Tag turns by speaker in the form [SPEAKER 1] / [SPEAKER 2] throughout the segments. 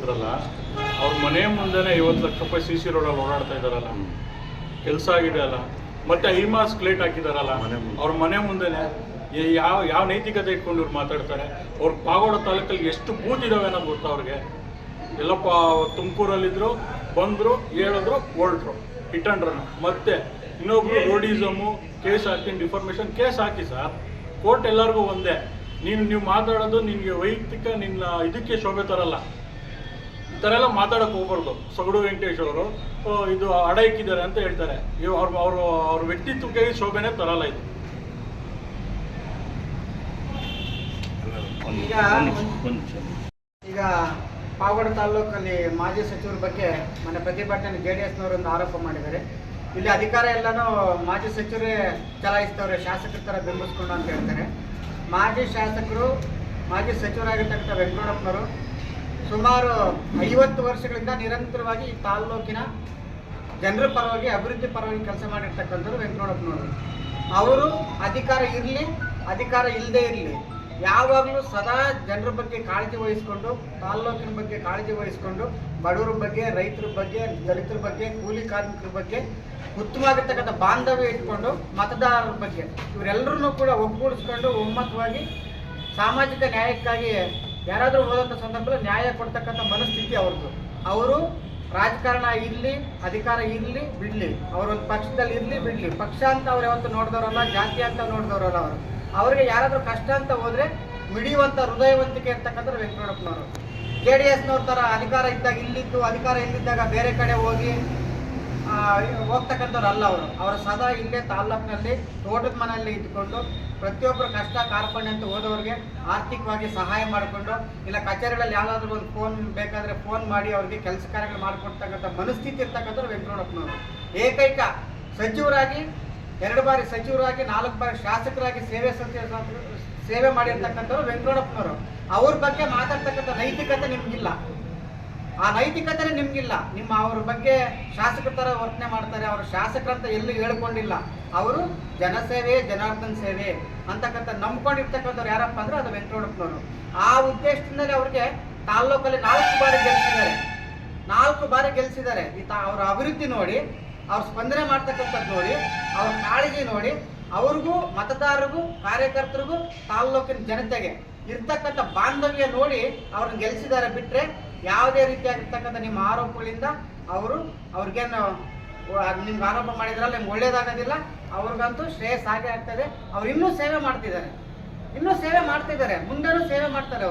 [SPEAKER 1] ಹೇಳಿದ್ರಲ್ಲ, ಅವ್ರ ಮನೆ ಮುಂದೆನೇ 50 ಲಕ್ಷ ರೂಪಾಯಿ CC ರೋಡಲ್ಲಿ ಓಡಾಡ್ತಾ ಇದ್ದಾರಲ್ಲ, ಕೆಲಸ ಆಗಿದೆ ಅಲ್ಲ, ಮತ್ತೆ ಐಮಾಸ್ ಪ್ಲೇಟ್ ಹಾಕಿದಾರಲ್ಲ ಅವ್ರ ಮನೆ ಮುಂದೆನೆ. ಯಾವ ನೈತಿಕತೆ ಇಟ್ಕೊಂಡು ಇವ್ರು ಮಾತಾಡ್ತಾರೆ? ಅವ್ರ ಪಾಗೋಡ ತಾಲೂಕಲ್ಲಿ ಎಷ್ಟು ಬೂತ್ ಇದಾವೆ ಅನ್ನೋದು ಗೊತ್ತಾ ಅವ್ರಿಗೆ? ಎಲ್ಲಪ್ಪ ತುಮಕೂರಲ್ಲಿದ್ದರು, ಬಂದರು, ಹೇಳಿದ್ರು, ಹೊರಟ್ರು, ಹಿಟ್ ಅಂಡ್ ರನ್. ಮತ್ತೆ ಇನ್ನೊಬ್ರು ರೋಡಿಸಮು ಕೇಸ್ ಹಾಕ್ತೀನಿ, ಡಿಫಾರ್ಮೇಷನ್ ಕೇಸ್ ಹಾಕಿ ಸರ್, ಕೋರ್ಟ್ ಎಲ್ಲರಿಗೂ ಒಂದೇ. ನೀವು ಮಾತಾಡೋದು ನಿನಗೆ ವೈಯಕ್ತಿಕ ನಿನ್ನ ಇದಕ್ಕೆ ಶೋಭೆ ತರಲ್ಲ. ಈ ಥರ ಎಲ್ಲ ಮಾತಾಡೋಕೆ ಹೋಗ್ಬಾರ್ದು. ಸೊಗಡು ವೆಂಕಟೇಶ್ ಅವರು ಇದು ಅಡ ಇಕ್ಕಿದ್ದಾರೆ ಅಂತ ಹೇಳ್ತಾರೆ. ಅವ್ರ ವ್ಯಕ್ತಿತ್ವಕ್ಕೆ ಶೋಭೆನೇ ತರಲ್ಲ ಇದು.
[SPEAKER 2] ಈಗ ಪಾವಗಡ ತಾಲೂಕಲ್ಲಿ ಮಾಜಿ ಸಚಿವರ ಬಗ್ಗೆ ಮೊನ್ನೆ ಪ್ರತಿಭಟನೆ JDSನವರೊಂದು ಆರೋಪ ಮಾಡಿದ್ದಾರೆ. ಇಲ್ಲಿ ಅಧಿಕಾರ ಎಲ್ಲನೂ ಮಾಜಿ ಸಚಿವರೇ ಚಲಾಯಿಸ್ತವ್ರೆ, ಶಾಸಕರ ಥರ ಬೆಂಬಲಿಸ್ಕೊಂಡು ಅಂತ ಹೇಳ್ತಾರೆ. ಮಾಜಿ ಶಾಸಕರು, ಮಾಜಿ ಸಚಿವರಾಗಿರ್ತಕ್ಕಂಥ ವೆಂಕಟಪ್ಪನವರು ಸುಮಾರು 50 ವರ್ಷಗಳಿಂದ ನಿರಂತರವಾಗಿ ಈ ತಾಲ್ಲೂಕಿನ ಜನರ ಪರವಾಗಿ, ಅಭಿವೃದ್ಧಿ ಪರವಾಗಿ ಕೆಲಸ ಮಾಡಿರ್ತಕ್ಕಂಥವ್ರು ವೆಂಕಟಪ್ಪನವರು. ಅವರು ಅಧಿಕಾರ ಇರಲಿ, ಅಧಿಕಾರ ಇಲ್ಲದೆ ಇರಲಿ, ಯಾವಾಗಲೂ ಸದಾ ಜನರ ಬಗ್ಗೆ ಕಾಳಜಿ ವಹಿಸ್ಕೊಂಡು, ತಾಲ್ಲೂಕಿನ ಬಗ್ಗೆ ಕಾಳಜಿ ವಹಿಸ್ಕೊಂಡು, ಬಡವರ ಬಗ್ಗೆ, ರೈತರ ಬಗ್ಗೆ, ದಲಿತರ ಬಗ್ಗೆ, ಕೂಲಿ ಕಾರ್ಮಿಕರ ಬಗ್ಗೆ ಉತ್ತಮವಾಗಿರ್ತಕ್ಕಂಥ ಬಾಂಧವ್ಯ ಇಟ್ಕೊಂಡು, ಮತದಾರರ ಬಗ್ಗೆ ಇವರೆಲ್ಲರನ್ನೂ ಕೂಡ ಒಗ್ಗೂಡಿಸ್ಕೊಂಡು ಒಮ್ಮತವಾಗಿ ಸಾಮಾಜಿಕ ನ್ಯಾಯಕ್ಕಾಗಿ ಯಾರಾದರೂ ಹೋದಂಥ ಸಂದರ್ಭದಲ್ಲಿ ನ್ಯಾಯ ಕೊಡ್ತಕ್ಕಂಥ ಮನಸ್ಥಿತಿ ಅವ್ರದ್ದು. ಅವರು ರಾಜಕಾರಣ ಇರಲಿ, ಅಧಿಕಾರ ಇರಲಿ ಬಿಡಲಿ, ಅವರೊಂದು ಪಕ್ಷದಲ್ಲಿ ಇರಲಿ ಬಿಡಲಿ, ಪಕ್ಷ ಅಂತ ಅವ್ರು ಯಾವತ್ತು ನೋಡಿದವರಲ್ಲ, ಜಾತಿ ಅಂತ ನೋಡಿದವರಲ್ಲ. ಅವರಿಗೆ ಯಾರಾದರೂ ಕಷ್ಟ ಅಂತ ಹೋದರೆ ಮಿಡಿಯುವಂಥ ಹೃದಯವಂತಿಕೆ ಇರ್ತಕ್ಕಂಥ ವೆಂಕಟಪ್ಪನವರು. JDSನವ್ರ ಥರ ಅಧಿಕಾರ ಇದ್ದಾಗ ಇಲ್ಲಿದ್ದು, ಅಧಿಕಾರ ಇಲ್ಲಿದ್ದಾಗ ಬೇರೆ ಕಡೆ ಹೋಗ್ತಕ್ಕಂಥವ್ರು ಅಲ್ಲ ಅವರು. ಅವರು ಸದಾ ಇಲ್ಲೇ ತಾಲ್ಲೂಕಿನಲ್ಲಿ ತೋಟದ ಮನೆಯಲ್ಲಿ ಇದ್ದುಕೊಂಡು ಪ್ರತಿಯೊಬ್ಬರು ಕಷ್ಟ ಕಾರ್ಪಣ್ಯ ಅಂತ ಹೋದವ್ರಿಗೆ ಆರ್ಥಿಕವಾಗಿ ಸಹಾಯ ಮಾಡಿಕೊಂಡು, ಇಲ್ಲ ಕಚೇರಿಗಳಲ್ಲಿ ಯಾವುದಾದ್ರೂ ಒಂದು ಫೋನ್ ಬೇಕಾದರೆ ಫೋನ್ ಮಾಡಿ ಅವ್ರಿಗೆ ಕೆಲಸ ಕಾರ್ಯಗಳು ಮಾಡಿಕೊಡ್ತಕ್ಕಂಥ ಮನಸ್ಥಿತಿ ಇರ್ತಕ್ಕಂಥವ್ರು ವೆಂಕಟಪ್ಪನವರು. ಏಕೈಕ ಸಚಿವರಾಗಿ 2 ಬಾರಿ ಸಚಿವರಾಗಿ 4 ಬಾರಿ ಶಾಸಕರಾಗಿ ಸೇವೆ ಮಾಡಿರ್ತಕ್ಕಂಥವ್ರು ವೆಂಕಟಪ್ಪನವರು. ಅವ್ರ ಬಗ್ಗೆ ಮಾತಾಡ್ತಕ್ಕಂಥ ನೈತಿಕತೆ ನಿಮಗಿಲ್ಲ, ಆ ನೈತಿಕತೆ ನಿಮಗಿಲ್ಲ. ಅವ್ರ ಬಗ್ಗೆ ಶಾಸಕರ ಥರ ವರ್ತನೆ ಮಾಡ್ತಾರೆ. ಅವರು ಶಾಸಕರಂತ ಎಲ್ಲೂ ಹೇಳ್ಕೊಂಡಿಲ್ಲ. ಅವರು ಜನಸೇವೆ, ಜನಾರ್ದನ್ ಸೇವೆ ಅಂತಕ್ಕಂಥ ನಂಬ್ಕೊಂಡಿರ್ತಕ್ಕಂಥವ್ರು ಯಾರಪ್ಪ ಅಂದ್ರೆ ಅದು ವೆಂಕಟಪ್ಪನವರು. ಆ ಉದ್ದೇಶದಿಂದಲೇ ಅವ್ರಿಗೆ ತಾಲ್ಲೂಕಲ್ಲಿ 4 ಬಾರಿ ಗೆಲ್ಲಿಸಿದ್ದಾರೆ. 4 ಬಾರಿ ಗೆಲ್ಲಿಸಿದ್ದಾರೆ. ಅವರ ಅಭಿವೃದ್ಧಿ ನೋಡಿ, ಅವ್ರು ಸ್ಪಂದನೆ ಮಾಡ್ತಕ್ಕಂಥದ್ದು ನೋಡಿ, ಅವ್ರ ಕಾಳಜಿ ನೋಡಿ, ಅವ್ರಿಗೂ ಮತದಾರರಿಗೂ ಕಾರ್ಯಕರ್ತರಿಗೂ ತಾಲ್ಲೂಕಿನ ಜನತೆಗೆ ಇರ್ತಕ್ಕಂಥ ಬಾಂಧವ್ಯ ನೋಡಿ ಅವ್ರನ್ನ ಗೆಲ್ಲಿಸಿದ್ದಾರೆ. ಬಿಟ್ಟರೆ ಯಾವುದೇ ರೀತಿಯಾಗಿರ್ತಕ್ಕಂಥ ನಿಮ್ಮ ಆರೋಪಗಳಿಂದ ಅವ್ರಿಗೇನು ನಿಮ್ಗೆ ಆರೋಪ ಮಾಡಿದ್ರಲ್ಲ ನಿಮ್ಗೆ ಒಳ್ಳೇದಾಗೋದಿಲ್ಲ. ಅವ್ರಿಗಂತೂ ಶ್ರೇಯಸ್ ಆಗೇ ಆಗ್ತದೆ. ಅವ್ರು ಇನ್ನೂ ಸೇವೆ ಮಾಡ್ತಿದ್ದಾರೆ, ಮುಂದೆನೂ ಸೇವೆ ಮಾಡ್ತಾರೆ.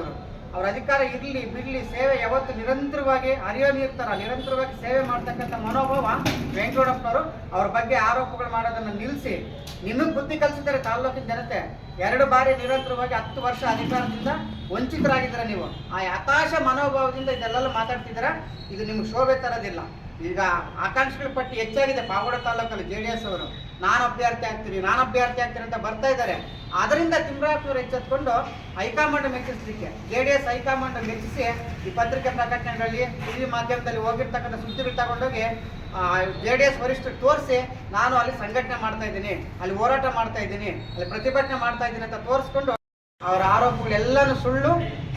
[SPEAKER 2] ಅವ್ರ ಅಧಿಕಾರ ಇರಲಿ ಬಿಡಲಿ, ಸೇವೆ ಯಾವತ್ತು ನಿರಂತರವಾಗಿ ಹರಿಯೋ ನೀರು ಥರ ನಿರಂತರವಾಗಿ ಸೇವೆ ಮಾಡ್ತಕ್ಕಂಥ ಮನೋಭಾವ ವೆಂಕಟಪ್ಪನವರು. ಅವ್ರ ಬಗ್ಗೆ ಆರೋಪಗಳು ಮಾಡೋದನ್ನು ನಿಲ್ಲಿಸಿ ನಿಮಗೆ ಬುದ್ಧಿ ಕಲಿಸಿದ್ದಾರೆ ತಾಲ್ಲೂಕಿನ ಜನತೆ. 2 ಬಾರಿ ನಿರಂತರವಾಗಿ 10 ವರ್ಷ ಅಧಿಕಾರದಿಂದ ವಂಚಿತರಾಗಿದ್ದಾರೆ. ನೀವು ಆ ಹತಾಶ ಮನೋಭಾವದಿಂದ ಇದೆಲ್ಲ ಮಾತಾಡ್ತಿದ್ದೀರಾ. ಇದು ನಿಮ್ಗೆ ಶೋಭೆ ತರೋದಿಲ್ಲ. ಈಗ ಆಕಾಂಕ್ಷಿಗಳ ಪಟ್ಟಿ ಹೆಚ್ಚಾಗಿದೆ ಪಾವಗಡ ತಾಲೂಕಲ್ಲಿ. JDS ಅವರು ನಾನು ಅಭ್ಯರ್ಥಿ ಆಗ್ತೀನಿ ಅಂತ ಬರ್ತಾ ಇದ್ದಾರೆ. ಅದರಿಂದ ತಿಮ್ರಾಪುರ ಎಚ್ಚೆತ್ಕೊಂಡು ಹೈಕಮಾಂಡ್ ಮೆಚ್ಚಿಸಲಿಕ್ಕೆ, JDS ಹೈಕಮಾಂಡ್ ಮೆಚ್ಚಿಸಿ ಈ ಪತ್ರಿಕೆ ಪ್ರಕಟಣೆಗಳಲ್ಲಿ, TV ಮಾಧ್ಯಮದಲ್ಲಿ ಹೋಗಿರ್ತಕ್ಕಂಥ ಸುದ್ದಿಗಳು ತಗೊಂಡೋಗಿ JDS ವರಿಷ್ಠರು ತೋರಿಸಿ ನಾನು ಅಲ್ಲಿ ಸಂಘಟನೆ ಮಾಡ್ತಾ ಇದ್ದೀನಿ, ಅಲ್ಲಿ ಹೋರಾಟ ಮಾಡ್ತಾ ಇದ್ದೀನಿ, ಅಲ್ಲಿ ಪ್ರತಿಭಟನೆ ಮಾಡ್ತಾ ಇದ್ದೀನಿ ಅಂತ ತೋರಿಸ್ಕೊಂಡು ಅವರ ಆರೋಪಗಳೆಲ್ಲನೂ ಸುಳ್ಳು,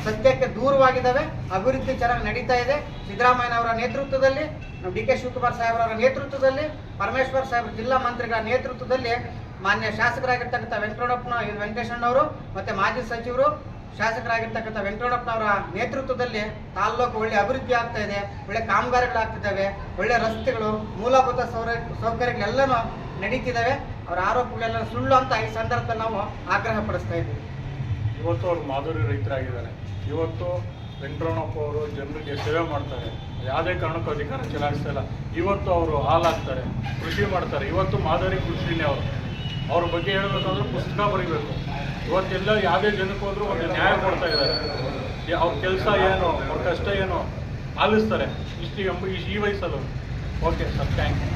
[SPEAKER 2] ಸತ್ಯಕ್ಕೆ ದೂರವಾಗಿದ್ದಾವೆ. ಅಭಿವೃದ್ಧಿ ಚೆನ್ನಾಗಿ ನಡೀತಾ ಇದೆ. ಸಿದ್ದರಾಮಯ್ಯನವರ ನೇತೃತ್ವದಲ್ಲಿ, DK ಶಿವಕುಮಾರ್ ಸಾಹೇಬ್ರವರ ನೇತೃತ್ವದಲ್ಲಿ, ಪರಮೇಶ್ವರ್ ಸಾಹೇಬ್ ಜಿಲ್ಲಾ ಮಂತ್ರಿಗಳ ನೇತೃತ್ವದಲ್ಲಿ, ಮಾನ್ಯ ಶಾಸಕರಾಗಿರ್ತಕ್ಕಂಥ ವೆಂಕಟೇಶಣ್ಣವರು ಮತ್ತು ಮಾಜಿ ಸಚಿವರು ಶಾಸಕರಾಗಿರ್ತಕ್ಕಂಥ ವೆಂಕಟಪ್ಪನವರ ನೇತೃತ್ವದಲ್ಲಿ ತಾಲ್ಲೂಕು ಒಳ್ಳೆ ಅಭಿವೃದ್ಧಿ ಆಗ್ತಾ ಇದೆ. ಒಳ್ಳೆ ಕಾಮಗಾರಿಗಳಾಗ್ತಿದ್ದಾವೆ, ಒಳ್ಳೆ ರಸ್ತೆಗಳು, ಮೂಲಭೂತ ಸೌಕರ್ಯಗಳೆಲ್ಲನೂ ನಡೀತಿದ್ದಾವೆ. ಅವರ ಆರೋಪಗಳೆಲ್ಲ ಸುಳ್ಳು ಅಂತ ಈ ಸಂದರ್ಭದಲ್ಲಿ ನಾವು ಆಗ್ರಹ ಪಡಿಸ್ತಾ ಇದ್ದೀವಿ.
[SPEAKER 1] ಇವತ್ತು ಅವರು ಮಾದರಿ ರೈತರಾಗಿದ್ದಾರೆ. ಇವತ್ತು ವೆಂಕಟರಮಣಪ್ಪ ಅವರು ಜನರಿಗೆ ಸೇವೆ ಮಾಡ್ತಾರೆ. ಯಾವುದೇ ಕಾರಣಕ್ಕೂ ಅಧಿಕಾರ ಚಲಾಯಿಸ್ತಾ ಇಲ್ಲ. ಇವತ್ತು ಅವರು ಹಾಲಾಗ್ತಾರೆ, ಕೃಷಿ ಮಾಡ್ತಾರೆ. ಇವತ್ತು ಮಾದರಿ ಕೃಷಿನೇ ಅವ್ರ ಬಗ್ಗೆ ಹೇಳಬೇಕಂದ್ರೆ ಪುಸ್ತಕ ಬರೀಬೇಕು. ಇವತ್ತೆಲ್ಲ ಯಾವುದೇ ಜನಕ್ಕೆ ಹೋದರೂ ಒಂದು ನ್ಯಾಯ ಕೊಡ್ತಾ ಇದ್ದಾರೆ. ಅವ್ರ ಕೆಲಸ ಏನು, ಅವ್ರ ಕಷ್ಟ ಏನು ಆಲಿಸ್ತಾರೆ ಈ ವಯಸ್ಸಲ್ಲೂ. Okay sir, thank you.